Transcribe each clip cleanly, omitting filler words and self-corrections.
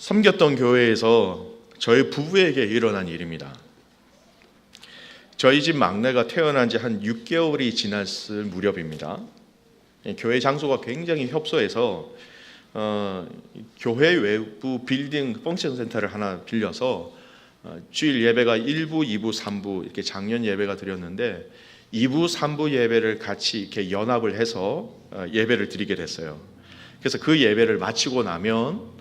섬겼던 교회에서 저희 부부에게 일어난 일입니다. 저희 집 막내가 태어난 지 한 6개월이 지났을 무렵입니다. 교회 장소가 굉장히 협소해서 교회 외부 빌딩 펑션 센터를 하나 빌려서 주일 예배가 1부, 2부, 3부 이렇게 장년 예배가 드렸는데 2부, 3부 예배를 같이 이렇게 연합을 해서 예배를 드리게 됐어요. 그래서 그 예배를 마치고 나면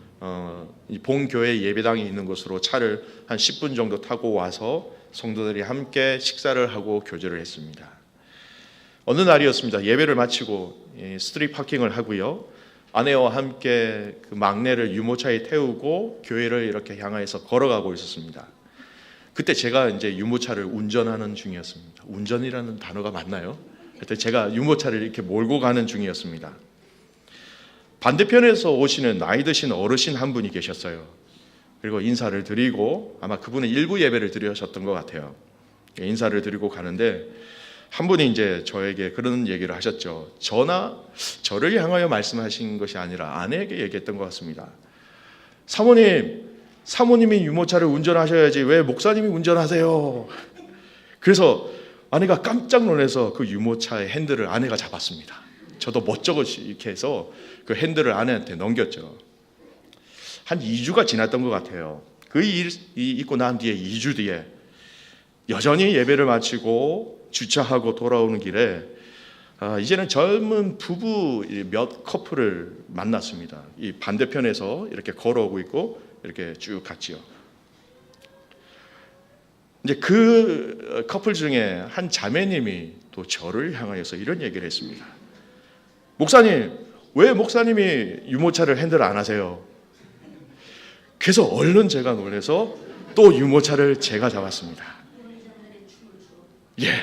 본 교회 예배당이 있는 곳으로 차를 한 10분 정도 타고 와서 성도들이 함께 식사를 하고 교제를 했습니다. 어느 날이었습니다. 예배를 마치고 스트릿 파킹을 하고요. 아내와 함께 그 막내를 유모차에 태우고 교회를 이렇게 향해서 걸어가고 있었습니다. 그때 제가 이제 유모차를 운전하는 중이었습니다. 운전이라는 단어가 맞나요? 그때 제가 유모차를 이렇게 몰고 가는 중이었습니다. 반대편에서 오시는 나이 드신 어르신 한 분이 계셨어요. 그리고 인사를 드리고 아마 그분은 일부 예배를 드리셨던 것 같아요. 인사를 드리고 가는데 한 분이 이제 저에게 그런 얘기를 하셨죠. 저를 향하여 말씀하신 것이 아니라 아내에게 얘기했던 것 같습니다. 사모님이 유모차를 운전하셔야지 왜 목사님이 운전하세요? 그래서 아내가 깜짝 놀라서 그 유모차의 핸들을 아내가 잡았습니다. 저도 멋쩍이 이렇게 해서 그 핸들을 아내한테 넘겼죠. 한 2주가 지났던 것 같아요. 그 일이 있고 난 뒤에 2주 뒤에 여전히 예배를 마치고 주차하고 돌아오는 길에 이제는 젊은 부부 몇 커플을 만났습니다. 이 반대편에서 이렇게 걸어오고 있고 이렇게 쭉 갔지요. 이제 그 커플 중에 한 자매님이 또 저를 향하여서 이런 얘기를 했습니다. 목사님, 왜 목사님이 유모차를 핸들 안 하세요? 그래서 얼른 제가 놀라서 또 유모차를 제가 잡았습니다. 예.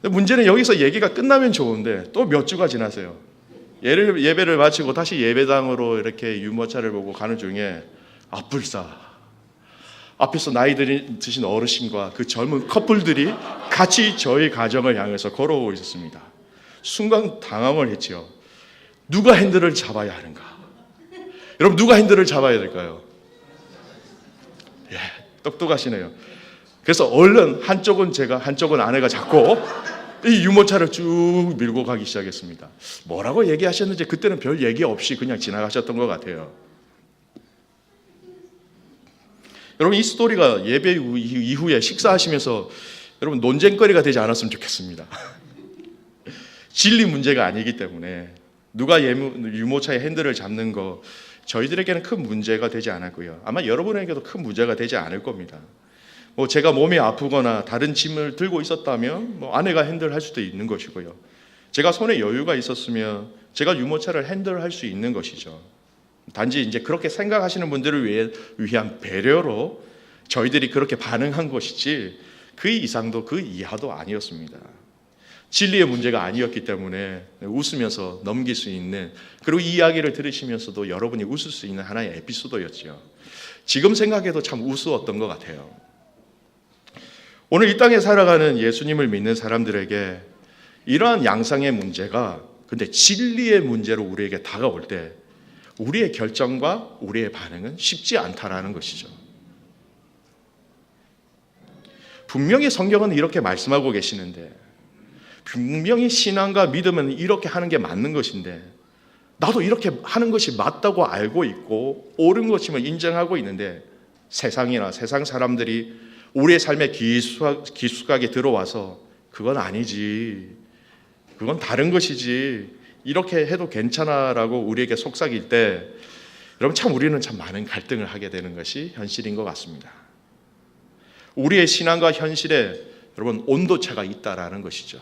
문제는 여기서 얘기가 끝나면 좋은데 또 몇 주가 지나세요. 예배를 마치고 다시 예배당으로 이렇게 유모차를 보고 가는 중에 앞에서 나이 드신 어르신과 그 젊은 커플들이 같이 저희 가정을 향해서 걸어오고 있었습니다. 순간 당황을 했지요. 누가 핸들을 잡아야 하는가? 여러분, 누가 핸들을 잡아야 될까요? 예, 똑똑하시네요. 그래서 얼른 한쪽은 제가, 한쪽은 아내가 잡고 이 유모차를 쭉 밀고 가기 시작했습니다. 뭐라고 얘기하셨는지 그때는 별 얘기 없이 그냥 지나가셨던 것 같아요. 여러분, 이 스토리가 예배 이후에 식사하시면서 여러분 논쟁거리가 되지 않았으면 좋겠습니다. 진리 문제가 아니기 때문에 누가 유모차의 핸들을 잡는 거 저희들에게는 큰 문제가 되지 않았고요. 아마 여러분에게도 큰 문제가 되지 않을 겁니다. 제가 몸이 아프거나 다른 짐을 들고 있었다면 아내가 핸들할 수도 있는 것이고요. 제가 손에 여유가 있었으면 제가 유모차를 핸들할 수 있는 것이죠. 단지 이제 그렇게 생각하시는 분들을 위한 배려로 저희들이 그렇게 반응한 것이지 그 이상도 그 이하도 아니었습니다. 진리의 문제가 아니었기 때문에 웃으면서 넘길 수 있는, 그리고 이 이야기를 들으시면서도 여러분이 웃을 수 있는 하나의 에피소드였죠. 지금 생각해도 참 우스웠던 것 같아요. 오늘 이 땅에 살아가는 예수님을 믿는 사람들에게 이러한 양상의 문제가 근데 진리의 문제로 우리에게 다가올 때 우리의 결정과 우리의 반응은 쉽지 않다라는 것이죠. 분명히 성경은 이렇게 말씀하고 계시는데, 분명히 신앙과 믿음은 이렇게 하는 게 맞는 것인데, 나도 이렇게 하는 것이 맞다고 알고 있고 옳은 것임을 인정하고 있는데 세상이나 세상 사람들이 우리의 삶에 깊숙하게 들어와서 그건 아니지, 그건 다른 것이지, 이렇게 해도 괜찮아라고 우리에게 속삭일 때 여러분 참 우리는 참 많은 갈등을 하게 되는 것이 현실인 것 같습니다. 우리의 신앙과 현실에 여러분 온도차가 있다라는 것이죠.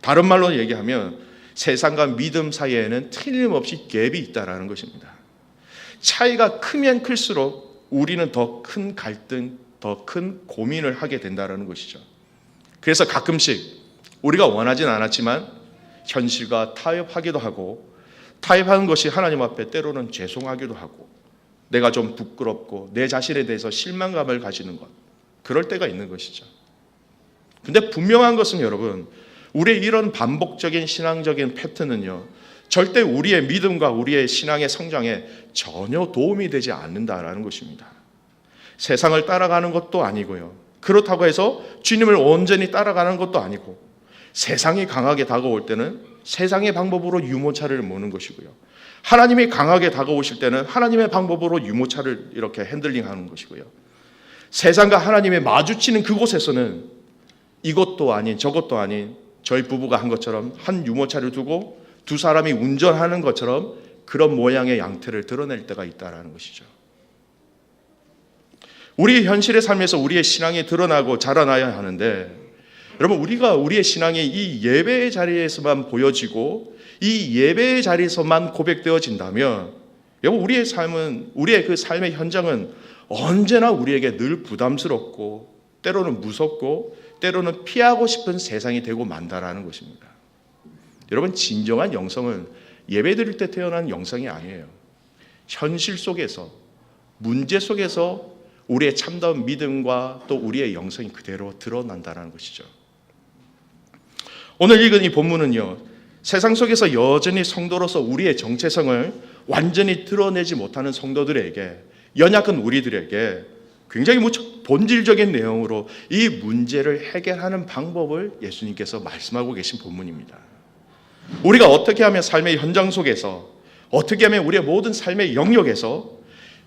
다른 말로 얘기하면 세상과 믿음 사이에는 틀림없이 갭이 있다라는 것입니다. 차이가 크면 클수록 우리는 더 큰 갈등, 더 큰 고민을 하게 된다라는 것이죠. 그래서 가끔씩 우리가 원하진 않았지만 현실과 타협하기도 하고, 타협하는 것이 하나님 앞에 때로는 죄송하기도 하고, 내가 좀 부끄럽고 내 자신에 대해서 실망감을 가지는 것, 그럴 때가 있는 것이죠. 근데 분명한 것은 여러분, 우리의 이런 반복적인 신앙적인 패턴은요, 절대 우리의 믿음과 우리의 신앙의 성장에 전혀 도움이 되지 않는다라는 것입니다. 세상을 따라가는 것도 아니고요. 그렇다고 해서 주님을 온전히 따라가는 것도 아니고, 세상이 강하게 다가올 때는 세상의 방법으로 유모차를 모는 것이고요. 하나님이 강하게 다가오실 때는 하나님의 방법으로 유모차를 이렇게 핸들링하는 것이고요. 세상과 하나님이 마주치는 그곳에서는 이것도 아닌 저것도 아닌 저희 부부가 한 것처럼 한 유모차를 두고 두 사람이 운전하는 것처럼 그런 모양의 양태를 드러낼 때가 있다는 것이죠. 우리 현실의 삶에서 우리의 신앙이 드러나고 자라나야 하는데, 여러분, 우리가 우리의 신앙이 이 예배의 자리에서만 보여지고 이 예배의 자리에서만 고백되어진다면, 여러분, 우리의 삶은, 우리의 그 삶의 현장은 언제나 우리에게 늘 부담스럽고 때로는 무섭고 때로는 피하고 싶은 세상이 되고 만다라는 것입니다. 여러분, 진정한 영성은 예배 드릴 때 태어난 영성이 아니에요. 현실 속에서, 문제 속에서 우리의 참다운 믿음과 또 우리의 영성이 그대로 드러난다는 것이죠. 오늘 읽은 이 본문은요, 세상 속에서 여전히 성도로서 우리의 정체성을 완전히 드러내지 못하는 성도들에게, 연약한 우리들에게 굉장히 본질적인 내용으로 이 문제를 해결하는 방법을 예수님께서 말씀하고 계신 본문입니다. 우리가 어떻게 하면 삶의 현장 속에서, 어떻게 하면 우리의 모든 삶의 영역에서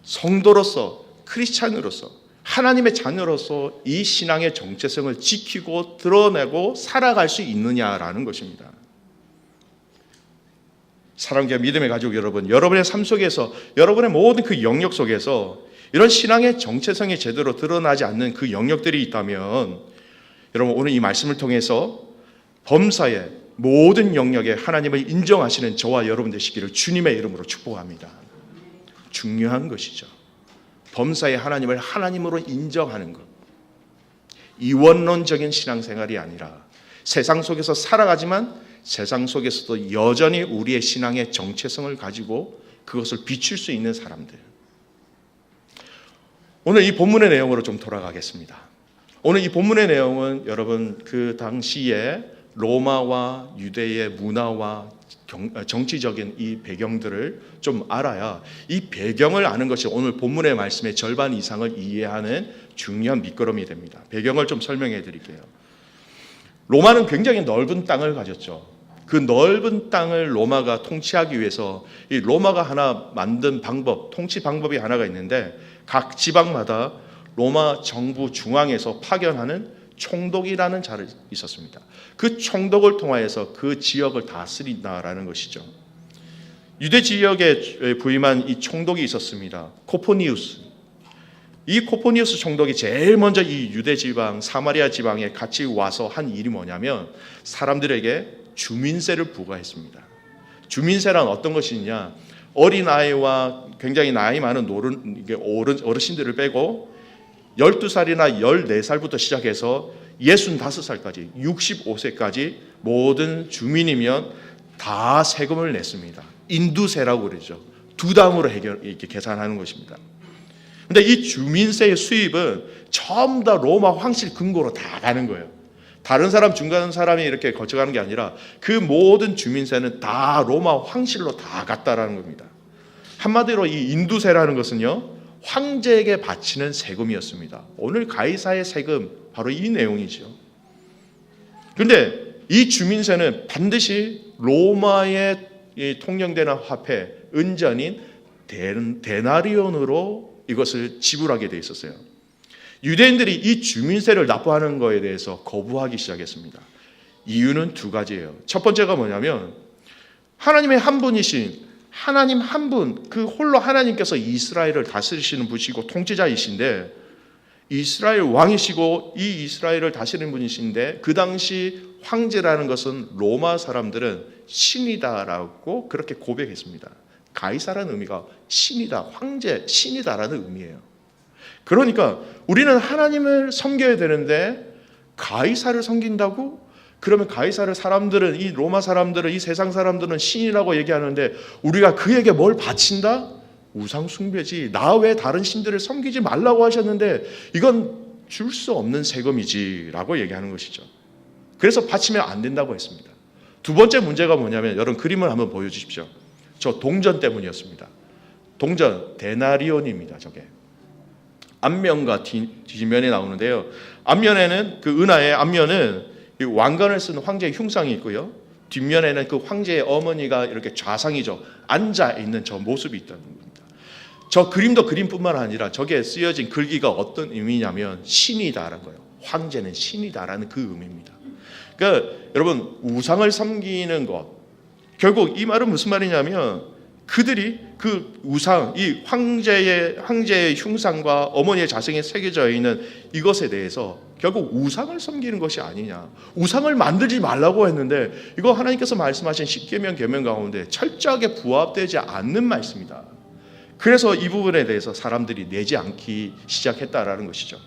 성도로서, 크리스찬으로서, 하나님의 자녀로서 이 신앙의 정체성을 지키고 드러내고 살아갈 수 있느냐라는 것입니다. 사랑과 믿음의 가족 여러분, 여러분의 삶 속에서, 여러분의 모든 그 영역 속에서 이런 신앙의 정체성이 제대로 드러나지 않는 그 영역들이 있다면, 여러분, 오늘 이 말씀을 통해서 범사의 모든 영역에 하나님을 인정하시는 저와 여러분 되시기를 주님의 이름으로 축복합니다. 중요한 것이죠. 범사의 하나님을 하나님으로 인정하는 것. 이원론적인 신앙생활이 아니라 세상 속에서 살아가지만 세상 속에서도 여전히 우리의 신앙의 정체성을 가지고 그것을 비출 수 있는 사람들. 오늘 이 본문의 내용으로 좀 돌아가겠습니다. 오늘 이 본문의 내용은 여러분 그 당시에 로마와 유대의 문화와 정치적인 이 배경들을 좀 알아야, 이 배경을 아는 것이 오늘 본문의 말씀의 절반 이상을 이해하는 중요한 밑거름이 됩니다. 배경을 좀 설명해 드릴게요. 로마는 굉장히 넓은 땅을 가졌죠. 그 넓은 땅을 로마가 통치하기 위해서 이 로마가 하나 만든 방법, 통치 방법이 하나가 있는데, 각 지방마다 로마 정부 중앙에서 파견하는 총독이라는 자리 있었습니다. 그 총독을 통하여서 그 지역을 다스린다라는 것이죠. 유대 지역에 부임한 이 총독이 있었습니다. 코포니우스. 이 코포니우스 총독이 제일 먼저 이 유대 지방, 사마리아 지방에 같이 와서 한 일이 뭐냐면 사람들에게 주민세를 부과했습니다. 주민세란 어떤 것이냐? 어린아이와 굉장히 나이 많은 어르신들을 빼고 12살이나 14살부터 시작해서 65살까지 65세까지 모든 주민이면 다 세금을 냈습니다. 인두세라고 그러죠. 두 당으로 이렇게 계산하는 것입니다. 근데 이 주민세의 수입은 전부 다 로마 황실 금고로 다 가는 거예요. 다른 사람, 중간 사람이 이렇게 거쳐가는 게 아니라 그 모든 주민세는 다 로마 황실로 다 갔다라는 겁니다. 한마디로 이 인두세라는 것은요, 황제에게 바치는 세금이었습니다. 오늘 가이사의 세금, 바로 이 내용이죠. 그런데 이 주민세는 반드시 로마의 통용되는 화폐, 은전인 데나리온으로 이것을 지불하게 돼 있었어요. 유대인들이 이 주민세를 납부하는 것에 대해서 거부하기 시작했습니다. 이유는 두 가지예요. 첫 번째가 뭐냐면 하나님의 한 분이신 하나님 한 분, 그 홀로 하나님께서 이스라엘을 다스리시는 분이시고 통치자이신데, 이스라엘 왕이시고 이 이스라엘을 다스리는 분이신데, 그 당시 황제라는 것은 로마 사람들은 신이다라고 그렇게 고백했습니다. 가이사라는 의미가 신이다, 황제, 신이다라는 의미예요. 그러니까 우리는 하나님을 섬겨야 되는데 가이사를 섬긴다고? 그러면 가이사를 사람들은, 이 로마 사람들은, 이 세상 사람들은 신이라고 얘기하는데 우리가 그에게 뭘 바친다? 우상 숭배지. 나 외 다른 신들을 섬기지 말라고 하셨는데 이건 줄 수 없는 세금이지 라고 얘기하는 것이죠. 그래서 바치면 안 된다고 했습니다. 두 번째 문제가 뭐냐면 여러분 그림을 한번 보여주십시오. 저 동전 때문이었습니다. 동전 데나리온입니다. 저게 앞면과 뒷면에 나오는데요. 앞면에는 그 은하의 앞면은 왕관을 쓴 황제의 흉상이 있고요. 뒷면에는 그 황제의 어머니가 이렇게 좌상이죠. 앉아 있는 저 모습이 있다는 겁니다. 저 그림도 그림뿐만 아니라 저게 쓰여진 글귀가 어떤 의미냐면 신이다라는 거예요. 황제는 신이다라는 그 의미입니다. 그러니까 여러분 우상을 섬기는 것, 결국 이 말은 무슨 말이냐면 그들이 그 우상, 이 황제의 흉상과 어머니의 자성이 새겨져 있는 이것에 대해서 결국 우상을 섬기는 것이 아니냐. 우상을 만들지 말라고 했는데 이거 하나님께서 말씀하신 십계명 계명 가운데 철저하게 부합되지 않는 말씀이다. 그래서 이 부분에 대해서 사람들이 내지 않기 시작했다라는 것이죠.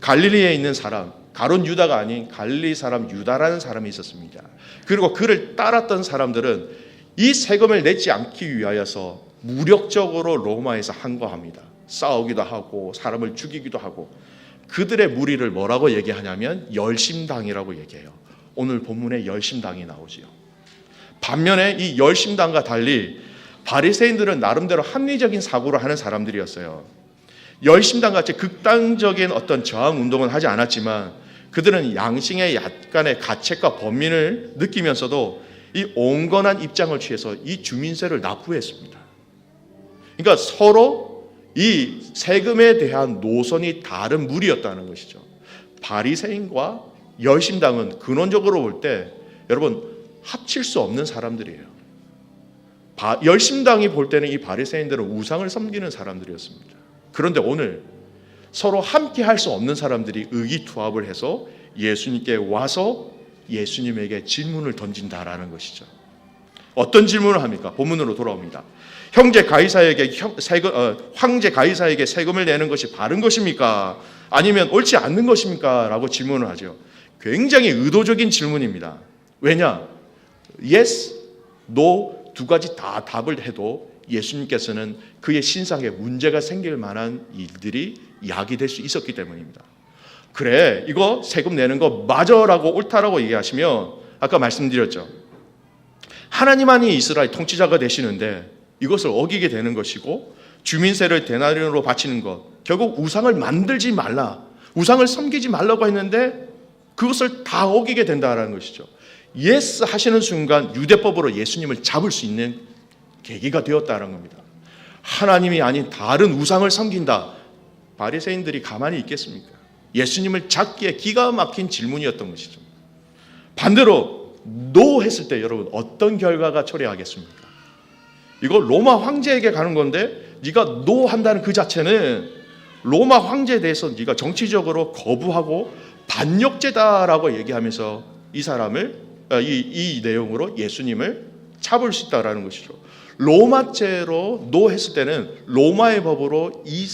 갈릴리에 있는 사람, 가룟 유다가 아닌 갈릴리 사람 유다라는 사람이 있었습니다. 그리고 그를 따랐던 사람들은 이 세금을 내지 않기 위하여서 무력적으로 로마에서 항거합니다. 싸우기도 하고 사람을 죽이기도 하고 그들의 무리를 뭐라고 얘기하냐면 열심당이라고 얘기해요. 오늘 본문에 열심당이 나오지요. 반면에 이 열심당과 달리 바리새인들은 나름대로 합리적인 사고를 하는 사람들이었어요. 열심당 같이 극단적인 어떤 저항 운동은 하지 않았지만 그들은 양심의 약간의 가책과 번민을 느끼면서도 이 온건한 입장을 취해서 이 주민세를 납부했습니다. 그러니까 서로 이 세금에 대한 노선이 다른 무리였다는 것이죠. 바리새인과 열심당은 근원적으로 볼 때 여러분 합칠 수 없는 사람들이에요. 열심당이 볼 때는 이 바리새인들은 우상을 섬기는 사람들이었습니다. 그런데 오늘 서로 함께 할 수 없는 사람들이 의기투합을 해서 예수님께 와서 예수님에게 질문을 던진다라는 것이죠. 어떤 질문을 합니까? 본문으로 돌아옵니다. 황제 가이사에게 세금을 내는 것이 바른 것입니까? 아니면 옳지 않는 것입니까? 라고 질문을 하죠. 굉장히 의도적인 질문입니다. 왜냐? Yes, No 두 가지 다 답을 해도 예수님께서는 그의 신상에 문제가 생길 만한 일들이 야기될 수 있었기 때문입니다. 그래, 이거 세금 내는 거 맞아라고 옳다라고 얘기하시면 아까 말씀드렸죠. 하나님만이 이스라엘 통치자가 되시는데 이것을 어기게 되는 것이고 주민세를 데나리온으로 바치는 것, 결국 우상을 만들지 말라, 우상을 섬기지 말라고 했는데 그것을 다 어기게 된다는 것이죠. 예스 하시는 순간 유대법으로 예수님을 잡을 수 있는 계기가 되었다는 겁니다. 하나님이 아닌 다른 우상을 섬긴다. 바리새인들이 가만히 있겠습니까? 예수님을 잡기에 기가 막힌 질문이었던 것이죠. 반대로 노 했을 때 여러분 어떤 결과가 초래하겠습니까? 이거 로마 황제에게 가는 건데 네가 노 한다는 그 자체는 로마 황제에 대해서 네가 정치적으로 거부하고 반역죄다라고 얘기하면서 이 사람을 이 내용으로 예수님을 잡을 수 있다라는 것이죠. 로마죄로 노 했을 때는 로마의 법으로 이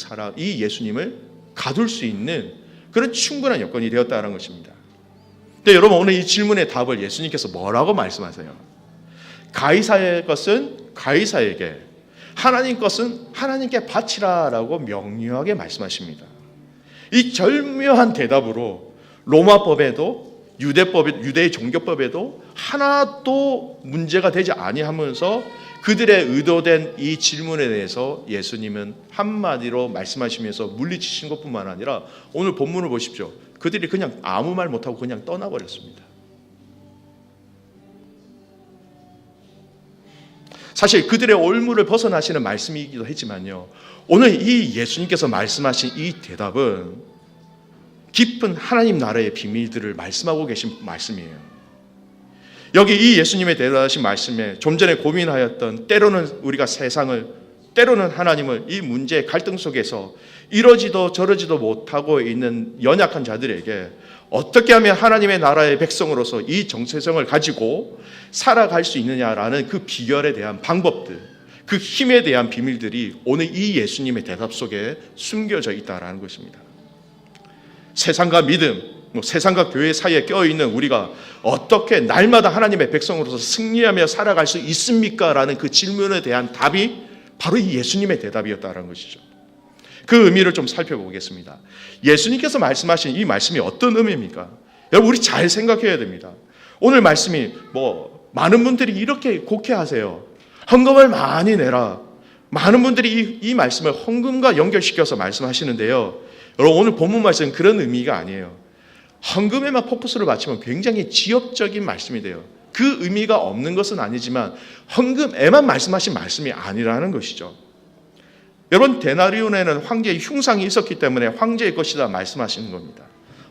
예수님을 가둘 수 있는 그런 충분한 여건이 되었다는 것입니다. 근데 여러분 오늘 이 질문의 답을 예수님께서 뭐라고 말씀하세요? 가이사의 것은 가이사에게, 하나님 것은 하나님께 바치라라고 명료하게 말씀하십니다. 이 절묘한 대답으로 로마법에도 유대의 종교법에도 하나도 문제가 되지 아니하면서 그들의 의도된 이 질문에 대해서 예수님은 한마디로 말씀하시면서 물리치신 것뿐만 아니라 오늘 본문을 보십시오. 그들이 그냥 아무 말 못하고 그냥 떠나버렸습니다. 사실 그들의 올무를 벗어나시는 말씀이기도 했지만요, 오늘 이 예수님께서 말씀하신 이 대답은 깊은 하나님 나라의 비밀들을 말씀하고 계신 말씀이에요. 여기 이 예수님의 대답하신 말씀에 좀 전에 고민하였던 때로는 우리가 세상을, 때로는 하나님을 이 문제의 갈등 속에서 이러지도 저러지도 못하고 있는 연약한 자들에게 어떻게 하면 하나님의 나라의 백성으로서 이 정체성을 가지고 살아갈 수 있느냐라는 그 비결에 대한 방법들, 그 힘에 대한 비밀들이 오늘 이 예수님의 대답 속에 숨겨져 있다라는 것입니다. 세상과 믿음, 세상과 교회 사이에 껴있는 우리가 어떻게 날마다 하나님의 백성으로서 승리하며 살아갈 수 있습니까? 라는 그 질문에 대한 답이 바로 이 예수님의 대답이었다는 것이죠. 그 의미를 좀 살펴보겠습니다. 예수님께서 말씀하신 이 말씀이 어떤 의미입니까? 여러분 우리 잘 생각해야 됩니다. 오늘 말씀이 많은 분들이 이렇게 곡해하세요. 헌금을 많이 내라. 많은 분들이 이 말씀을 헌금과 연결시켜서 말씀하시는데요. 여러분, 오늘 본문 말씀은 그런 의미가 아니에요. 헌금에만 포커스를 맞추면 굉장히 지역적인 말씀이 돼요. 그 의미가 없는 것은 아니지만 헌금에만 말씀하신 말씀이 아니라는 것이죠. 여러분, 데나리온에는 황제의 흉상이 있었기 때문에 황제의 것이다 말씀하시는 겁니다.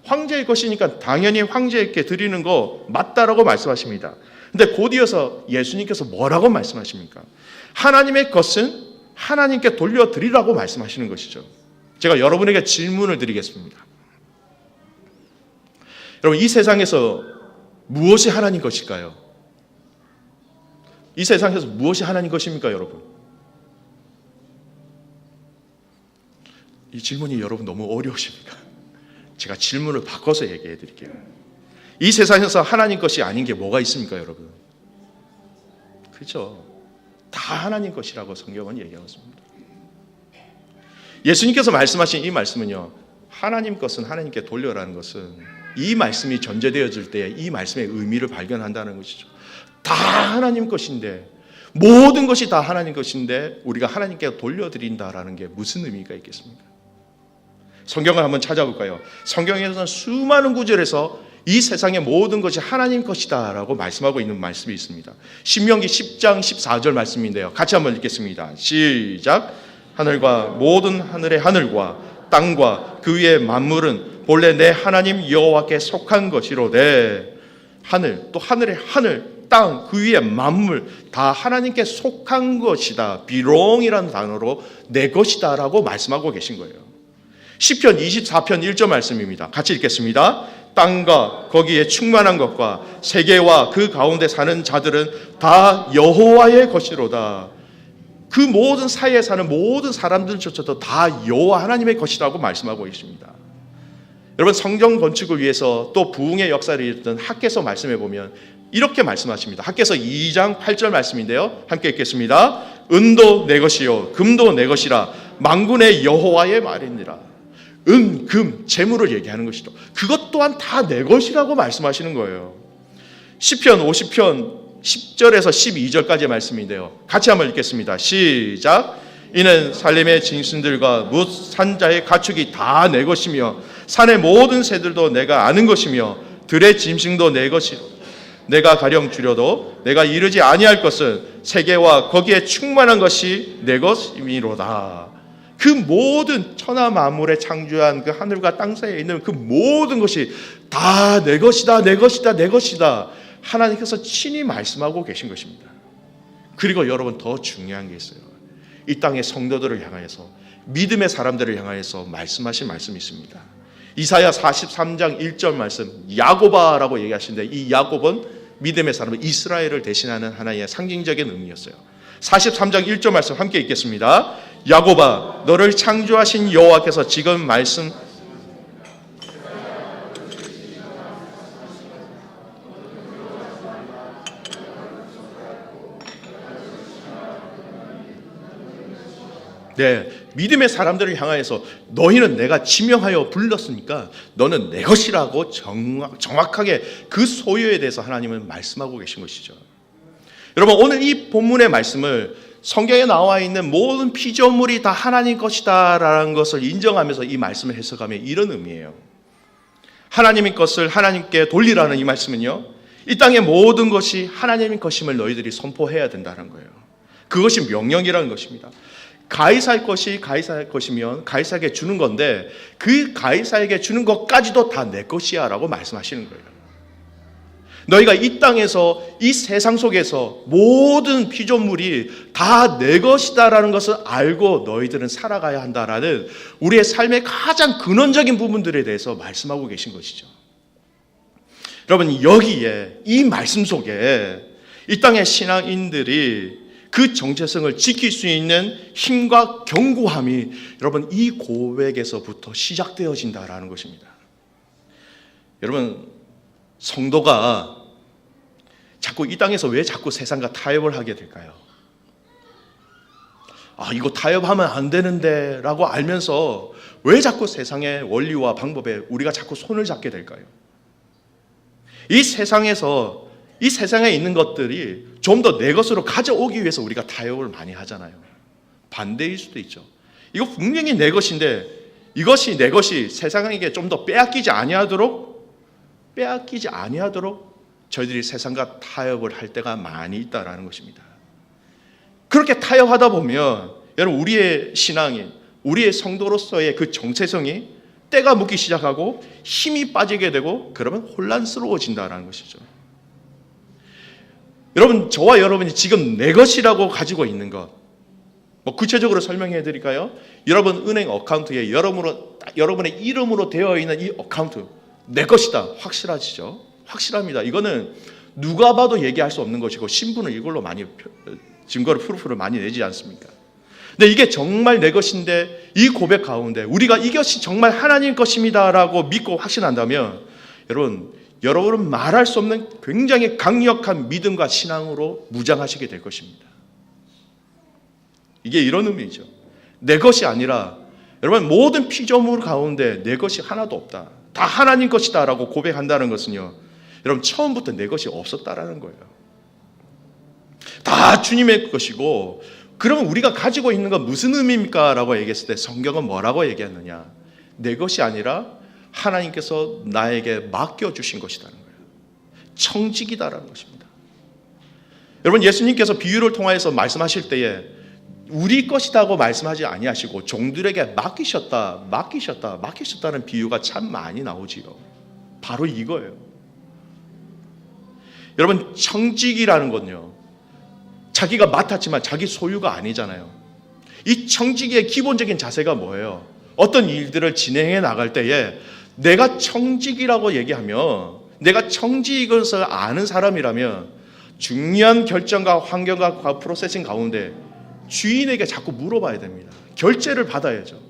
황제의 것이니까 당연히 황제에게 드리는 거 맞다라고 말씀하십니다. 근데 곧 이어서 예수님께서 뭐라고 말씀하십니까? 하나님의 것은 하나님께 돌려드리라고 말씀하시는 것이죠. 제가 여러분에게 질문을 드리겠습니다. 여러분, 이 세상에서 무엇이 하나님 것일까요? 이 세상에서 무엇이 하나님 것입니까, 여러분? 이 질문이 여러분 너무 어려우십니까? 제가 질문을 바꿔서 얘기해 드릴게요. 이 세상에서 하나님 것이 아닌 게 뭐가 있습니까, 여러분? 그렇죠? 다 하나님 것이라고 성경은 얘기하고 있습니다. 예수님께서 말씀하신 이 말씀은요, 하나님 것은 하나님께 돌려라는 것은 이 말씀이 전제되어질 때 이 말씀의 의미를 발견한다는 것이죠. 다 하나님 것인데, 모든 것이 다 하나님 것인데 우리가 하나님께 돌려드린다라는 게 무슨 의미가 있겠습니까? 성경을 한번 찾아볼까요? 성경에서는 수많은 구절에서 이 세상의 모든 것이 하나님 것이다 라고 말씀하고 있는 말씀이 있습니다. 신명기 10장 14절 말씀인데요, 같이 한번 읽겠습니다. 시작. 하늘과 모든 하늘의 하늘과 땅과 그 위의 만물은 본래 내 하나님 여호와께 속한 것이로되. 하늘, 또 하늘의 하늘, 땅, 그 위의 만물 다 하나님께 속한 것이다. belong이라는 단어로 내 것이다 라고 말씀하고 계신 거예요. 시편 24편 1절 말씀입니다. 같이 읽겠습니다. 땅과 거기에 충만한 것과 세계와 그 가운데 사는 자들은 다 여호와의 것이로다. 그 모든 사이에 사는 모든 사람들조차도 다 여호와 하나님의 것이라고 말씀하고 있습니다. 여러분, 성경 건축을 위해서 또 부흥의 역사를 이뤘던 학개서 말씀해 보면 이렇게 말씀하십니다. 학개서 2장 8절 말씀인데요, 함께 읽겠습니다. 은도 내 것이요 금도 내 것이라 만군의 여호와의 말이니라. 은, 금, 재물을 얘기하는 것이죠. 그것 또한 다 내 것이라고 말씀하시는 거예요. 시편 50편 10절에서 12절까지의 말씀인데요, 같이 한번 읽겠습니다. 시작. 이는 살림의 짐승들과 뭇 산자의 가축이 다 내 것이며 산의 모든 새들도 내가 아는 것이며 들의 짐승도 내 것이로 내가 가령 주려도 내가 이르지 아니할 것은 세계와 거기에 충만한 것이 내 것이미로다. 그 모든 천하 만물에 창조한 그 하늘과 땅 사이에 있는 그 모든 것이 다 내 것이다, 내 것이다, 내 것이다. 하나님께서 친히 말씀하고 계신 것입니다. 그리고 여러분, 더 중요한 게 있어요. 이 땅의 성도들을 향하여서, 믿음의 사람들을 향하여서 말씀하신 말씀이 있습니다. 이사야 43장 1절 말씀, 야고바라고 얘기하시는데 이 야곱은 믿음의 사람은 이스라엘을 대신하는 하나의 상징적인 의미였어요. 43장 1절 말씀 함께 읽겠습니다. 야고바, 너를 창조하신 여호와께서 지금 말씀 믿음의 사람들을 향하여서 너희는 내가 지명하여 불렀으니까 너는 내 것이라고 정확하게 그 소유에 대해서 하나님은 말씀하고 계신 것이죠. 여러분, 오늘 이 본문의 말씀을 성경에 나와 있는 모든 피조물이 다 하나님 것이다 라는 것을 인정하면서 이 말씀을 해석하면 이런 의미예요. 하나님의 것을 하나님께 돌리라는 이 말씀은요, 이 땅의 모든 것이 하나님의 것임을 너희들이 선포해야 된다는 거예요. 그것이 명령이라는 것입니다. 가이사의 것이 가이사의 것이면 가이사에게 주는 건데 그 가이사에게 주는 것까지도 다 내 것이야 라고 말씀하시는 거예요. 너희가 이 땅에서, 이 세상 속에서 모든 피조물이 다 내 것이다 라는 것을 알고 너희들은 살아가야 한다라는 우리의 삶의 가장 근원적인 부분들에 대해서 말씀하고 계신 것이죠. 여러분, 여기에 이 말씀 속에 이 땅의 신앙인들이 그 정체성을 지킬 수 있는 힘과 견고함이 여러분 이 고백에서부터 시작되어진다라는 것입니다. 여러분, 성도가 자꾸 이 땅에서 왜 자꾸 세상과 타협을 하게 될까요? 이거 타협하면 안 되는데 라고 알면서 왜 자꾸 세상의 원리와 방법에 우리가 자꾸 손을 잡게 될까요? 이 세상에서 이 세상에 있는 것들이 좀 더 내 것으로 가져오기 위해서 우리가 타협을 많이 하잖아요. 반대일 수도 있죠. 이거 분명히 내 것인데 이것이 내 것이 세상에게 좀 더 빼앗기지 아니하도록 저희들이 세상과 타협을 할 때가 많이 있다라는 것입니다. 그렇게 타협하다 보면 여러분 우리의 신앙이 우리의 성도로서의 그 정체성이 때가 묻기 시작하고 힘이 빠지게 되고 그러면 혼란스러워진다라는 것이죠. 여러분 저와 여러분이 지금 내 것이라고 가지고 있는 것 구체적으로 설명해 드릴까요? 여러분 은행 어카운트에 여러분의 이름으로 되어 있는 이 어카운트 내 것이다. 확실하시죠? 확실합니다. 이거는 누가 봐도 얘기할 수 없는 것이고 신분은 이걸로 많이 증거를 프루프를 많이 내지 않습니까? 근데 이게 정말 내 것인데 이 고백 가운데 우리가 이것이 정말 하나님 것입니다라고 믿고 확신한다면 여러분은 말할 수 없는 굉장히 강력한 믿음과 신앙으로 무장하시게 될 것입니다. 이게 이런 의미죠. 내 것이 아니라 여러분 모든 피조물 가운데 내 것이 하나도 없다. 다 하나님 것이다라고 고백한다는 것은요. 여러분 처음부터 내 것이 없었다라는 거예요. 다 주님의 것이고 그러면 우리가 가지고 있는 건 무슨 의미입니까? 라고 얘기했을 때 성경은 뭐라고 얘기하느냐? 내 것이 아니라 하나님께서 나에게 맡겨주신 것이라는 거예요. 청직이다라는 것입니다. 여러분 예수님께서 비유를 통하여서 말씀하실 때에 우리 것이라고 말씀하지 아니하시고 종들에게 맡기셨다는 비유가 참 많이 나오지요. 바로 이거예요. 여러분 청직이라는 건요. 자기가 맡았지만 자기 소유가 아니잖아요. 이 청직의 기본적인 자세가 뭐예요? 어떤 일들을 진행해 나갈 때에 내가 청직이라고 얘기하면 내가 청직을 아는 사람이라면 중요한 결정과 환경과 프로세싱 가운데 주인에게 자꾸 물어봐야 됩니다. 결제를 받아야죠.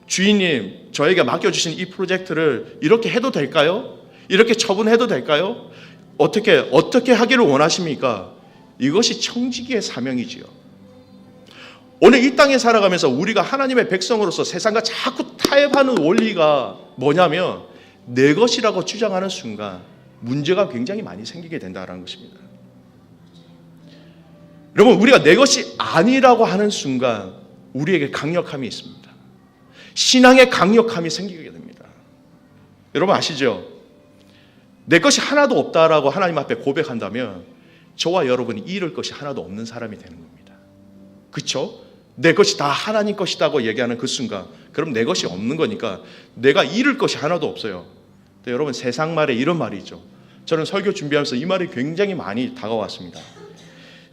주인님 저에게 맡겨주신 이 프로젝트를 이렇게 해도 될까요? 이렇게 처분해도 될까요? 어떻게 하기를 원하십니까? 이것이 청지기의 사명이지요. 오늘 이 땅에 살아가면서 우리가 하나님의 백성으로서 세상과 자꾸 타협하는 원리가 뭐냐면 내 것이라고 주장하는 순간 문제가 굉장히 많이 생기게 된다는 것입니다. 여러분 우리가 내 것이 아니라고 하는 순간 우리에게 강력함이 있습니다. 신앙의 강력함이 생기게 됩니다. 여러분 아시죠? 내 것이 하나도 없다라고 하나님 앞에 고백한다면 저와 여러분이 잃을 것이 하나도 없는 사람이 되는 겁니다. 그렇죠? 내 것이 다 하나님 것이라고 얘기하는 그 순간 그럼 내 것이 없는 거니까 내가 잃을 것이 하나도 없어요. 근데 여러분 세상 말에 이런 말이 있죠. 저는 설교 준비하면서 이 말이 굉장히 많이 다가왔습니다.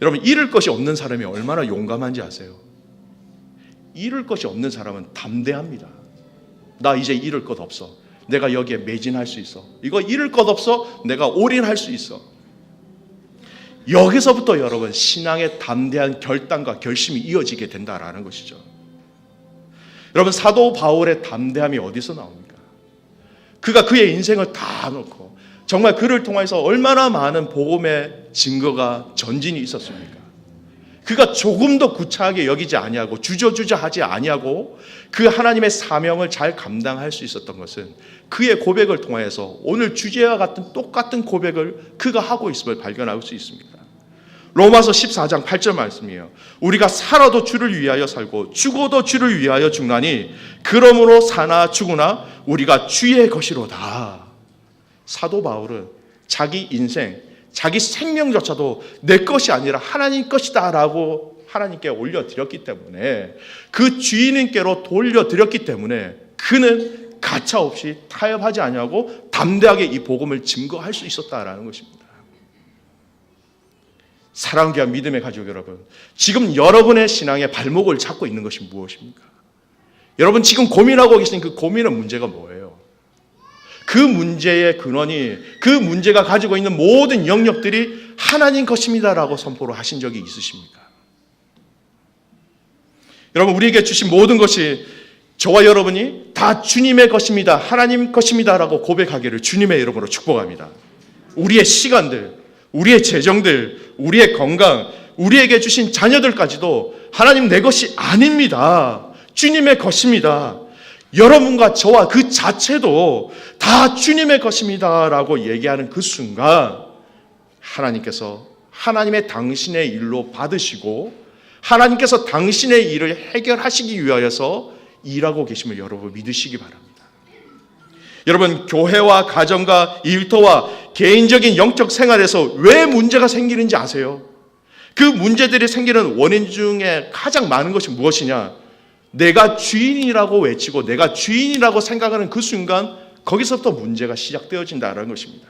여러분 잃을 것이 없는 사람이 얼마나 용감한지 아세요? 잃을 것이 없는 사람은 담대합니다. 나 이제 잃을 것 없어. 내가 여기에 매진할 수 있어. 이거 잃을 것 없어. 내가 올인할 수 있어. 여기서부터 여러분 신앙의 담대한 결단과 결심이 이어지게 된다라는 것이죠. 여러분 사도 바울의 담대함이 어디서 나옵니까? 그가 그의 인생을 다 놓고 정말 그를 통해서 얼마나 많은 복음의 증거가 전진이 있었습니까? 그가 조금도 구차하게 여기지 아니하고 주저하지 아니하고 그 하나님의 사명을 잘 감당할 수 있었던 것은 그의 고백을 통해서 오늘 주제와 같은 똑같은 고백을 그가 하고 있음을 발견할 수 있습니다. 로마서 14장 8절 말씀이에요. 우리가 살아도 주를 위하여 살고 죽어도 주를 위하여 죽나니 그러므로 사나 죽으나 우리가 주의 것이로다. 사도 바울은 자기 인생, 자기 생명조차도 내 것이 아니라 하나님 것이다 라고 하나님께 올려드렸기 때문에 그 주인님께로 돌려드렸기 때문에 그는 가차없이 타협하지 아니하고 담대하게 이 복음을 증거할 수 있었다라는 것입니다. 사랑과 귀한 믿음의 가족 여러분, 지금 여러분의 신앙의 발목을 잡고 있는 것이 무엇입니까? 여러분 지금 고민하고 계신 그 고민의 문제가 뭐예요? 그 문제의 근원이 그 문제가 가지고 있는 모든 영역들이 하나님 것입니다라고 선포를 하신 적이 있으십니까? 여러분 우리에게 주신 모든 것이 저와 여러분이 다 주님의 것입니다. 하나님 것입니다라고 고백하기를 주님의 이름으로 축복합니다. 우리의 시간들, 우리의 재정들, 우리의 건강, 우리에게 주신 자녀들까지도 하나님 내 것이 아닙니다. 주님의 것입니다. 여러분과 저와 그 자체도 다 주님의 것입니다 라고 얘기하는 그 순간 하나님께서 하나님의 당신의 일로 받으시고 하나님께서 당신의 일을 해결하시기 위하여서 일하고 계심을 여러분 믿으시기 바랍니다. 여러분, 교회와 가정과 일터와 개인적인 영적 생활에서 왜 문제가 생기는지 아세요? 그 문제들이 생기는 원인 중에 가장 많은 것이 무엇이냐? 내가 주인이라고 외치고 내가 주인이라고 생각하는 그 순간 거기서부터 문제가 시작되어진다는 것입니다.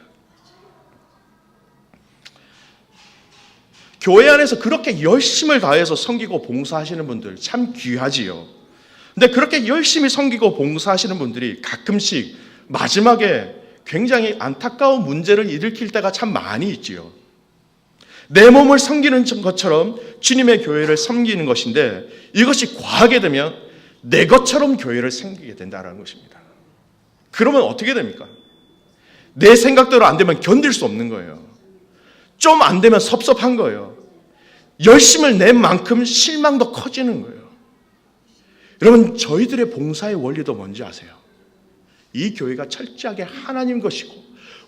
교회 안에서 그렇게 열심을 다해서 섬기고 봉사하시는 분들 참 귀하지요. 근데 그렇게 열심히 섬기고 봉사하시는 분들이 가끔씩 마지막에 굉장히 안타까운 문제를 일으킬 때가 참 많이 있지요. 내 몸을 섬기는 것처럼 주님의 교회를 섬기는 것인데 이것이 과하게 되면 내 것처럼 교회를 섬기게 된다는 것입니다. 그러면 어떻게 됩니까? 내 생각대로 안 되면 견딜 수 없는 거예요. 좀 안 되면 섭섭한 거예요. 열심을 낸 만큼 실망도 커지는 거예요. 여러분, 저희들의 봉사의 원리도 뭔지 아세요? 이 교회가 철저하게 하나님 것이고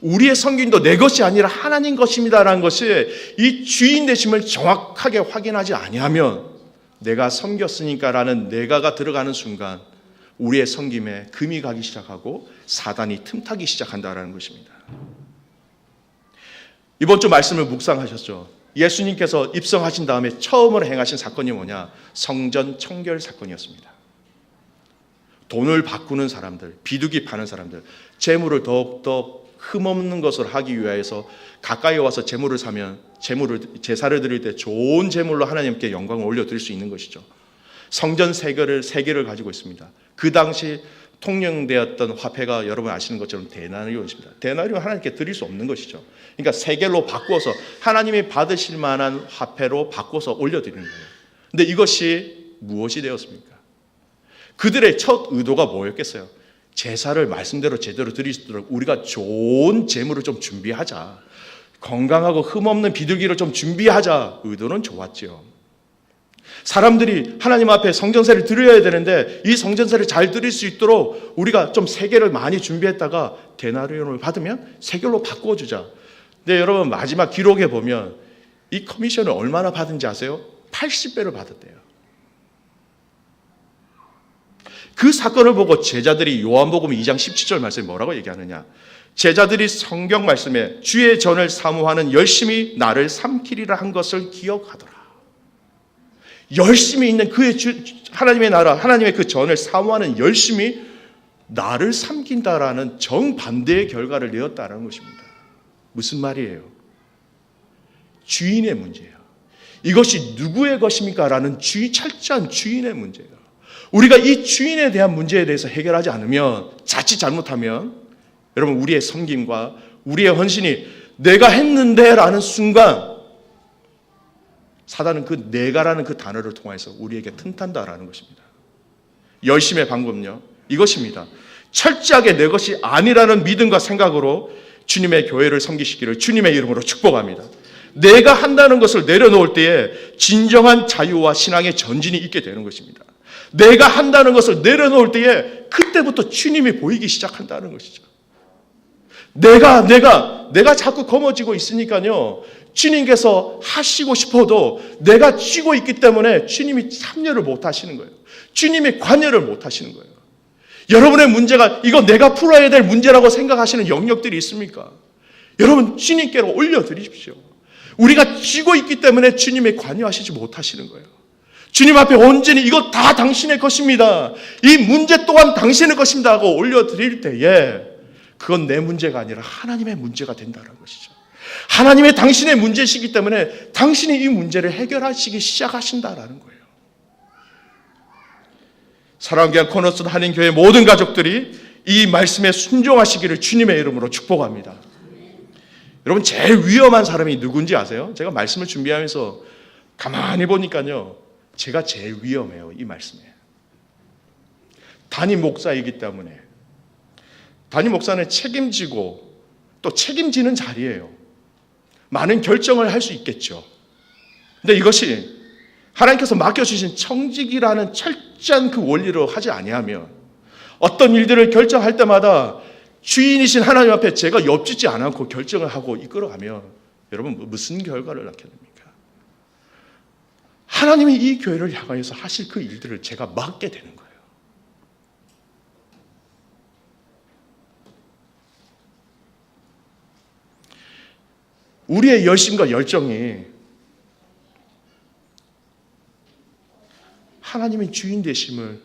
우리의 섬김도 내 것이 아니라 하나님 것입니다라는 것이 이 주인 되심을 정확하게 확인하지 아니하면 내가 섬겼으니까라는 내가가 들어가는 순간 우리의 섬김에 금이 가기 시작하고 사단이 틈타기 시작한다는 것입니다. 이번 주 말씀을 묵상하셨죠? 예수님께서 입성하신 다음에 처음으로 행하신 사건이 뭐냐? 성전 청결 사건이었습니다. 돈을 바꾸는 사람들, 비둘기 파는 사람들, 재물을 더욱더 흠없는 것을 하기 위해서 가까이 와서 재물을 사면 제사를 드릴 때 좋은 재물로 하나님께 영광을 올려드릴 수 있는 것이죠. 성전 세 개를 가지고 있습니다. 그 당시 통용되었던 화폐가 여러분 아시는 것처럼 데나리온입니다. 데나리온 하나님께 드릴 수 없는 것이죠. 그러니까 세 개로 바꿔서 하나님이 받으실 만한 화폐로 바꿔서 올려드리는 거예요. 근데 이것이 무엇이 되었습니까? 그들의 첫 의도가 뭐였겠어요? 제사를 말씀대로 제대로 드릴 수 있도록 우리가 좋은 재물을 좀 준비하자. 건강하고 흠없는 비둘기를 좀 준비하자. 의도는 좋았죠. 사람들이 하나님 앞에 성전세를 드려야 되는데 이 성전세를 잘 드릴 수 있도록 우리가 좀 세계를 많이 준비했다가 데나리온을 받으면 세겔로 바꿔주자. 근데 여러분, 마지막 기록에 보면 이 커미션을 얼마나 받은지 아세요? 80배를 받았대요. 그 사건을 보고 제자들이 요한복음 2장 17절 말씀에 뭐라고 얘기하느냐? 제자들이 성경 말씀에 주의 전을 사모하는 열심히 나를 삼키리라 한 것을 기억하더라. 열심히 있는 그의 하나님의 나라, 하나님의 그 전을 사모하는 열심히 나를 삼킨다라는 정반대의 결과를 내었다는 것입니다. 무슨 말이에요? 주인의 문제예요. 이것이 누구의 것입니까? 라는 철저한 주인의 문제예요. 우리가 이 주인에 대한 문제에 대해서 해결하지 않으면, 자칫 잘못하면 여러분, 우리의 섬김과 우리의 헌신이 내가 했는데 라는 순간 사단은 그 내가라는 그 단어를 통해서 우리에게 틈탄다라는 것입니다. 열심의 방법은요, 이것입니다. 철저하게 내 것이 아니라는 믿음과 생각으로 주님의 교회를 섬기시기를 주님의 이름으로 축복합니다. 내가 한다는 것을 내려놓을 때에 진정한 자유와 신앙의 전진이 있게 되는 것입니다. 내가 한다는 것을 내려놓을 때에 그때부터 주님이 보이기 시작한다는 것이죠. 내가 자꾸 거머쥐고 있으니까요, 주님께서 하시고 싶어도 내가 쥐고 있기 때문에 주님이 참여를 못 하시는 거예요. 주님이 관여를 못 하시는 거예요. 여러분의 문제가 이거 내가 풀어야 될 문제라고 생각하시는 영역들이 있습니까? 여러분, 주님께로 올려드리십시오. 우리가 쥐고 있기 때문에 주님이 관여하시지 못하시는 거예요. 주님 앞에 온전히 이거 다 당신의 것입니다. 이 문제 또한 당신의 것입니다 하고 올려드릴 때에 그건 내 문제가 아니라 하나님의 문제가 된다는 것이죠. 하나님의 당신의 문제시기 때문에 당신이 이 문제를 해결하시기 시작하신다라는 거예요. 사랑하는 코너스톤 한인교회 모든 가족들이 이 말씀에 순종하시기를 주님의 이름으로 축복합니다. 여러분, 제일 위험한 사람이 누군지 아세요? 제가 말씀을 준비하면서 가만히 보니까요, 제가 제일 위험해요, 이 말씀에. 담임 목사이기 때문에. 담임 목사는 책임지고 또 책임지는 자리예요. 많은 결정을 할 수 있겠죠. 근데 이것이 하나님께서 맡겨주신 청직이라는 철저한 그 원리로 하지 아니하면 어떤 일들을 결정할 때마다 주인이신 하나님 앞에 제가 엽짓지 않고 결정을 하고 이끌어가면 여러분 무슨 결과를 낳게 됩니까? 하나님이 이 교회를 향하여서 하실 그 일들을 제가 막게 되는 거예요. 우리의 열심과 열정이 하나님의 주인 되심을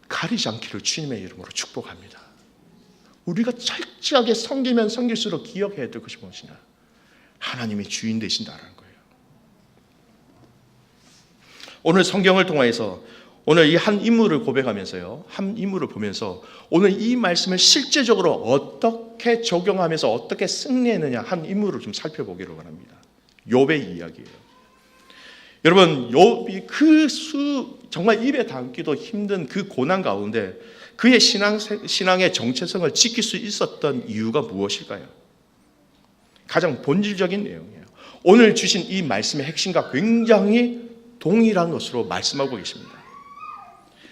가리지 않기를 주님의 이름으로 축복합니다. 우리가 철저하게 섬기면 섬길수록 기억해야 될 것이 무엇이냐? 하나님이 주인 되신다는 거예요. 오늘 성경을 통해서 오늘 이 한 인물을 고백하면서요, 한 인물을 보면서 오늘 이 말씀을 실제적으로 어떻게 적용하면서 어떻게 승리했느냐 한 인물을 좀 살펴보기를 원합니다. 욥의 이야기예요. 여러분, 욥이 정말 입에 담기도 힘든 그 고난 가운데 그의 신앙의 정체성을 지킬 수 있었던 이유가 무엇일까요? 가장 본질적인 내용이에요. 오늘 주신 이 말씀의 핵심과 굉장히 동일한 것으로 말씀하고 계십니다.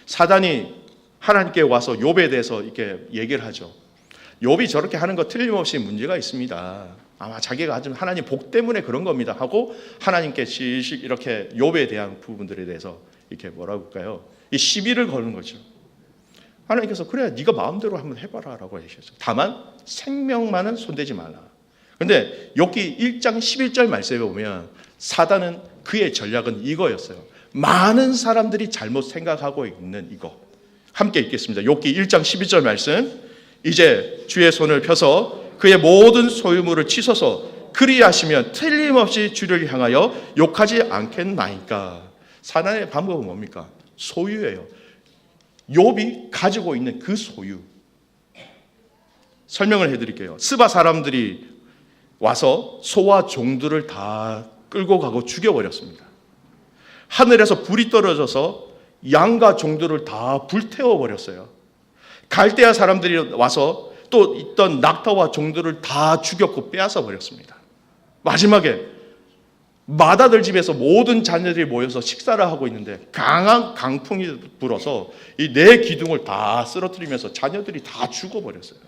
사단이 하나님께 와서 욥에 대해서 이렇게 얘기를 하죠. 욥이 저렇게 하는 거 틀림없이 문제가 있습니다. 아마 자기가 가진 하나님 복 때문에 그런 겁니다 하고 하나님께 실실 이렇게 욥에 대한 부분들에 대해서 이렇게 뭐라고 할까요? 이 시비를 거는 거죠. 하나님께서 그래 네가 마음대로 한번 해봐라 라고 하셨어요. 다만 생명만은 손대지 말라. 그런데 욥기 1장 11절 말씀에 보면 사단은 그의 전략은 이거였어요. 많은 사람들이 잘못 생각하고 있는 이거. 함께 읽겠습니다. 욥기 1장 12절 말씀. 이제 주의 손을 펴서 그의 모든 소유물을 치소서 그리하시면 틀림없이 주를 향하여 욕하지 않겠나이까. 사단의 방법은 뭡니까? 소유예요. 욥이 가지고 있는 그 소유. 설명을 해드릴게요. 스바 사람들이 와서 소와 종들을 다 끌고 가고 죽여버렸습니다. 하늘에서 불이 떨어져서 양과 종들을 다 불태워버렸어요. 갈대아 사람들이 와서 또 있던 낙타와 종들을 다 죽였고 빼앗아 버렸습니다. 마지막에 맏아들 집에서 모든 자녀들이 모여서 식사를 하고 있는데 강한 강풍이 불어서 이 네 기둥을 다 쓰러뜨리면서 자녀들이 다 죽어버렸어요.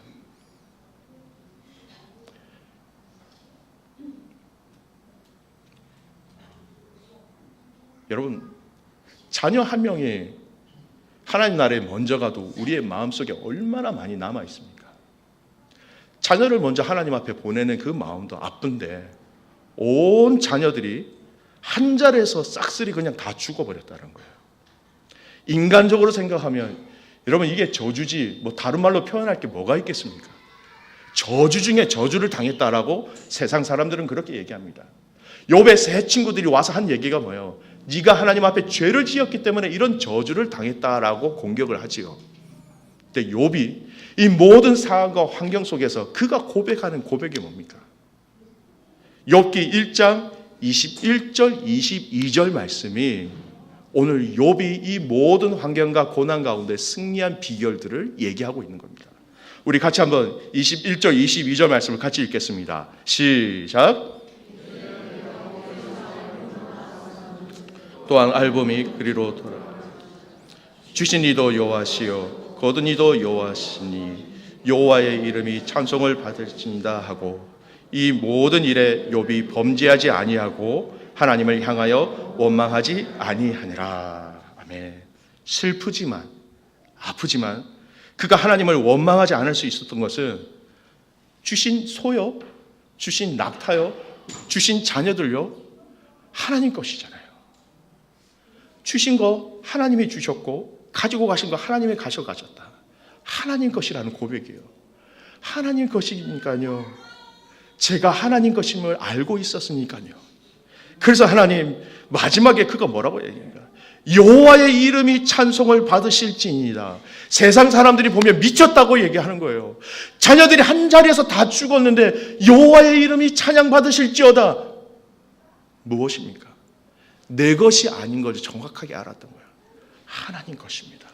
여러분, 자녀 한 명이 하나님 나라에 먼저 가도 우리의 마음속에 얼마나 많이 남아 있습니까? 자녀를 먼저 하나님 앞에 보내는 그 마음도 아픈데 온 자녀들이 한 자리에서 싹쓸이 그냥 다 죽어버렸다는 거예요. 인간적으로 생각하면 여러분 이게 저주지 뭐 다른 말로 표현할 게 뭐가 있겠습니까? 저주 중에 저주를 당했다라고 세상 사람들은 그렇게 얘기합니다. 욥의 세 친구들이 와서 한 얘기가 뭐예요? 네가 하나님 앞에 죄를 지었기 때문에 이런 저주를 당했다라고 공격을 하지요. 근데 욥이 이 모든 상황과 환경 속에서 그가 고백하는 고백이 뭡니까? 욥기 1장 21절 22절 말씀이 오늘 욥이 이 모든 환경과 고난 가운데 승리한 비결들을 얘기하고 있는 겁니다. 우리 같이 한번 21절 22절 말씀을 같이 읽겠습니다. 시작. 또한 알봄이 그리로 돌아 주신 이도 여호와시요 거둔 이도 여호와시니 여호와의 이름이 찬송을 받을진다 하고 이 모든 일에 욥이 범죄하지 아니하고 하나님을 향하여 원망하지 아니하니라. 아멘. 슬프지만 아프지만 그가 하나님을 원망하지 않을 수 있었던 것은 주신 소요, 주신 낙타요, 주신 자녀들요 하나님 것이잖아요. 주신 거 하나님이 주셨고 가지고 가신 거 하나님이 가져가셨다. 하나님 것이라는 고백이에요. 하나님 것이니까요. 제가 하나님 것임을 알고 있었으니까요. 그래서 하나님 마지막에 그가 뭐라고 얘기합니까? 여호와의 이름이 찬송을 받으실지니이다. 세상 사람들이 보면 미쳤다고 얘기하는 거예요. 자녀들이 한 자리에서 다 죽었는데 여호와의 이름이 찬양 받으실지어다. 무엇입니까? 내 것이 아닌 걸 정확하게 알았던 거예요. 하나님 것입니다.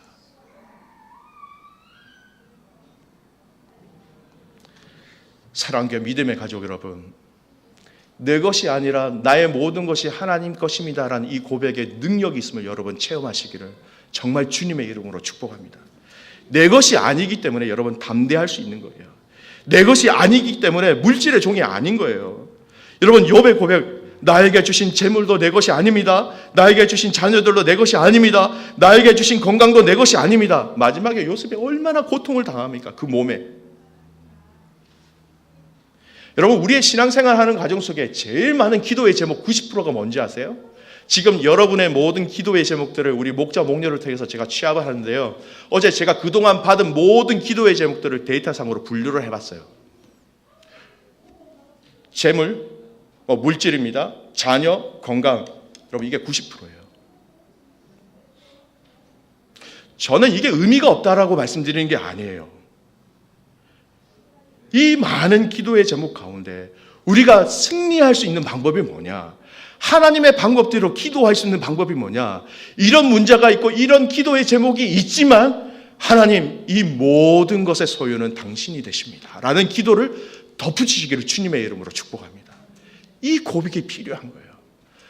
사랑과 믿음의 가족 여러분, 내 것이 아니라 나의 모든 것이 하나님 것입니다라는 이 고백의 능력이 있음을 여러분 체험하시기를 정말 주님의 이름으로 축복합니다. 내 것이 아니기 때문에 여러분 담대할 수 있는 거예요. 내 것이 아니기 때문에 물질의 종이 아닌 거예요. 여러분, 욥의 고백, 나에게 주신 재물도 내 것이 아닙니다. 나에게 주신 자녀들도 내 것이 아닙니다. 나에게 주신 건강도 내 것이 아닙니다. 마지막에 요셉이 얼마나 고통을 당합니까? 그 몸에. 여러분, 우리의 신앙생활하는 과정 속에 제일 많은 기도의 제목 90%가 뭔지 아세요? 지금 여러분의 모든 기도의 제목들을 우리 목자 목녀를 통해서 제가 취합을 하는데요, 어제 제가 그동안 받은 모든 기도의 제목들을 데이터상으로 분류를 해봤어요. 재물, 물질입니다. 자녀, 건강. 여러분, 이게 90%예요. 저는 이게 의미가 없다라고 말씀드리는 게 아니에요. 이 많은 기도의 제목 가운데 우리가 승리할 수 있는 방법이 뭐냐? 하나님의 방법대로 기도할 수 있는 방법이 뭐냐? 이런 문제가 있고 이런 기도의 제목이 있지만 하나님, 이 모든 것의 소유는 당신이 되십니다 라는 기도를 덧붙이시기를 주님의 이름으로 축복합니다. 이 고백이 필요한 거예요.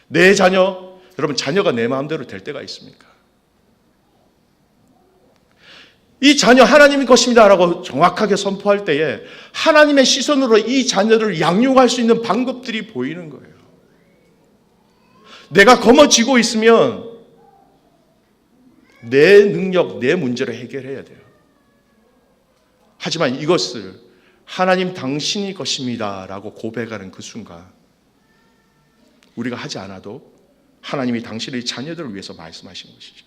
내 자녀, 여러분, 자녀가 내 마음대로 될 때가 있습니까? 이 자녀 하나님의 것입니다 라고 정확하게 선포할 때에 하나님의 시선으로 이 자녀를 양육할 수 있는 방법들이 보이는 거예요. 내가 거머쥐고 있으면 내 능력, 내 문제를 해결해야 돼요. 하지만 이것을 하나님 당신이 것입니다 라고 고백하는 그 순간 우리가 하지 않아도 하나님이 당신의 자녀들을 위해서 말씀하신 것이죠.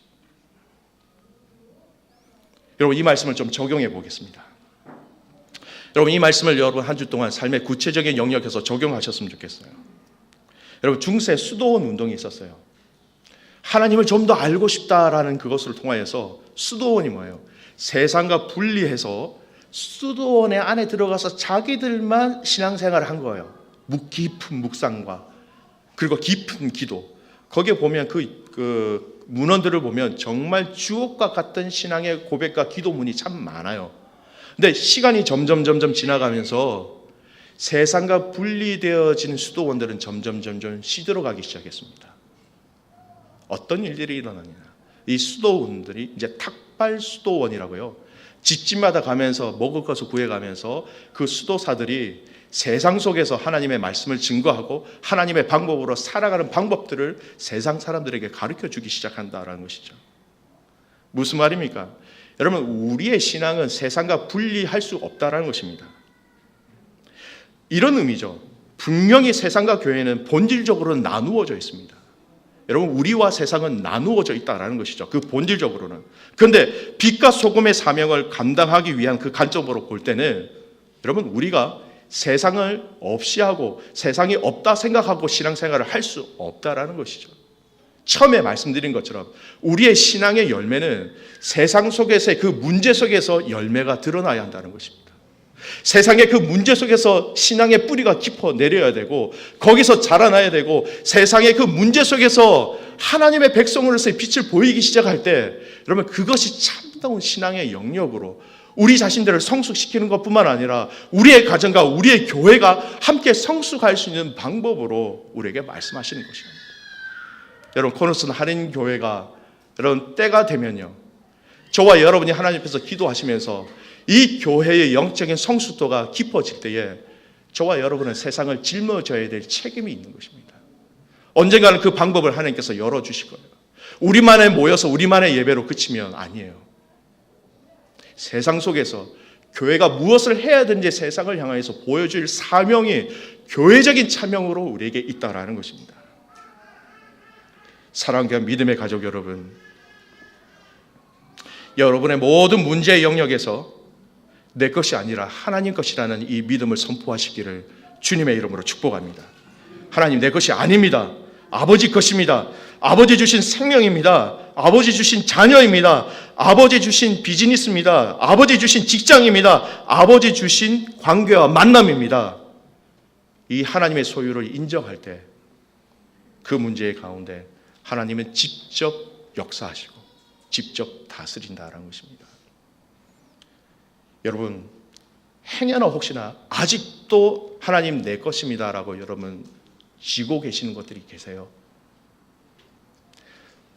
여러분, 이 말씀을 좀 적용해 보겠습니다. 여러분, 이 말씀을 여러분 한 주 동안 삶의 구체적인 영역에서 적용하셨으면 좋겠어요. 여러분, 중세 수도원 운동이 있었어요. 하나님을 좀 더 알고 싶다라는 그것을 통하여서 수도원이 뭐예요? 세상과 분리해서 수도원의 안에 들어가서 자기들만 신앙생활을 한 거예요. 깊은 묵상과 그리고 깊은 기도. 거기에 보면 그 문헌들을 보면 정말 주옥과 같은 신앙의 고백과 기도문이 참 많아요. 근데 시간이 점점 지나가면서 세상과 분리되어진 수도원들은 점점 시들어가기 시작했습니다. 어떤 일들이 일어나냐? 이 수도원들이 이제 탁발 수도원이라고요. 집집마다 가면서 먹을 것을 구해가면서 그 수도사들이 세상 속에서 하나님의 말씀을 증거하고 하나님의 방법으로 살아가는 방법들을 세상 사람들에게 가르쳐 주기 시작한다라는 것이죠. 무슨 말입니까? 여러분, 우리의 신앙은 세상과 분리할 수 없다라는 것입니다. 이런 의미죠. 분명히 세상과 교회는 본질적으로는 나누어져 있습니다. 여러분, 우리와 세상은 나누어져 있다라는 것이죠. 그 본질적으로는. 그런데 빛과 소금의 사명을 감당하기 위한 그 관점으로 볼 때는 여러분, 우리가 세상을 없이 하고 세상이 없다 생각하고 신앙생활을 할 수 없다라는 것이죠. 처음에 말씀드린 것처럼 우리의 신앙의 열매는 세상 속에서의 그 문제 속에서 열매가 드러나야 한다는 것입니다. 세상의 그 문제 속에서 신앙의 뿌리가 깊어 내려야 되고 거기서 자라나야 되고 세상의 그 문제 속에서 하나님의 백성으로서의 빛을 보이기 시작할 때 여러분, 그것이 참다운 신앙의 영역으로 우리 자신들을 성숙시키는 것뿐만 아니라 우리의 가정과 우리의 교회가 함께 성숙할 수 있는 방법으로 우리에게 말씀하시는 것입니다. 여러분, 코너스톤 할인교회가 여러분 때가 되면요, 저와 여러분이 하나님 앞에서 기도하시면서 이 교회의 영적인 성숙도가 깊어질 때에 저와 여러분은 세상을 짊어져야 될 책임이 있는 것입니다. 언젠가는 그 방법을 하나님께서 열어주실 거예요. 우리만에 모여서 우리만의 예배로 그치면 아니에요. 세상 속에서 교회가 무엇을 해야 되는지 세상을 향해서 보여줄 사명이 교회적인 차명으로 우리에게 있다라는 것입니다. 사랑과 믿음의 가족 여러분, 여러분의 모든 문제의 영역에서 내 것이 아니라 하나님 것이라는 이 믿음을 선포하시기를 주님의 이름으로 축복합니다. 하나님, 내 것이 아닙니다. 아버지 것입니다. 아버지 주신 생명입니다. 아버지 주신 자녀입니다. 아버지 주신 비즈니스입니다. 아버지 주신 직장입니다. 아버지 주신 관계와 만남입니다. 이 하나님의 소유를 인정할 때 그 문제의 가운데 하나님은 직접 역사하시고 직접 다스린다라는 것입니다. 여러분, 행여나 혹시나 아직도 하나님 내 것입니다라고 여러분 쥐고 계시는 것들이 계세요.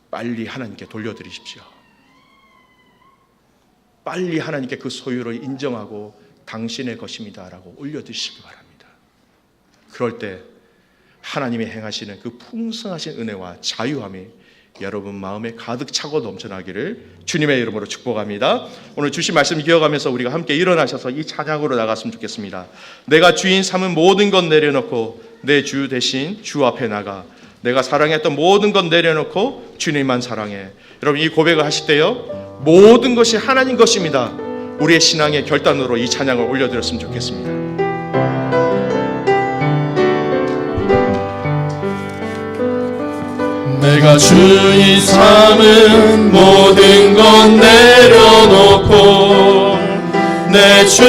빨리 하나님께 돌려드리십시오. 빨리 하나님께 그 소유를 인정하고 당신의 것입니다라고 올려드리시기 바랍니다. 그럴 때 하나님이 행하시는 그 풍성하신 은혜와 자유함이 여러분 마음에 가득 차고 넘쳐나기를 주님의 이름으로 축복합니다. 오늘 주신 말씀 기억하면서 우리가 함께 일어나셔서 이 찬양으로 나갔으면 좋겠습니다. 내가 주인 삼은 모든 것 내려놓고 내 주 대신 주 앞에 나가 내가 사랑했던 모든 것 내려놓고 주님만 사랑해. 여러분 이 고백을 하실 때요 모든 것이 하나님 것입니다. 우리의 신앙의 결단으로 이 찬양을 올려드렸으면 좋겠습니다. 내가 주인 삼은 모든 것 내려놓고 내 주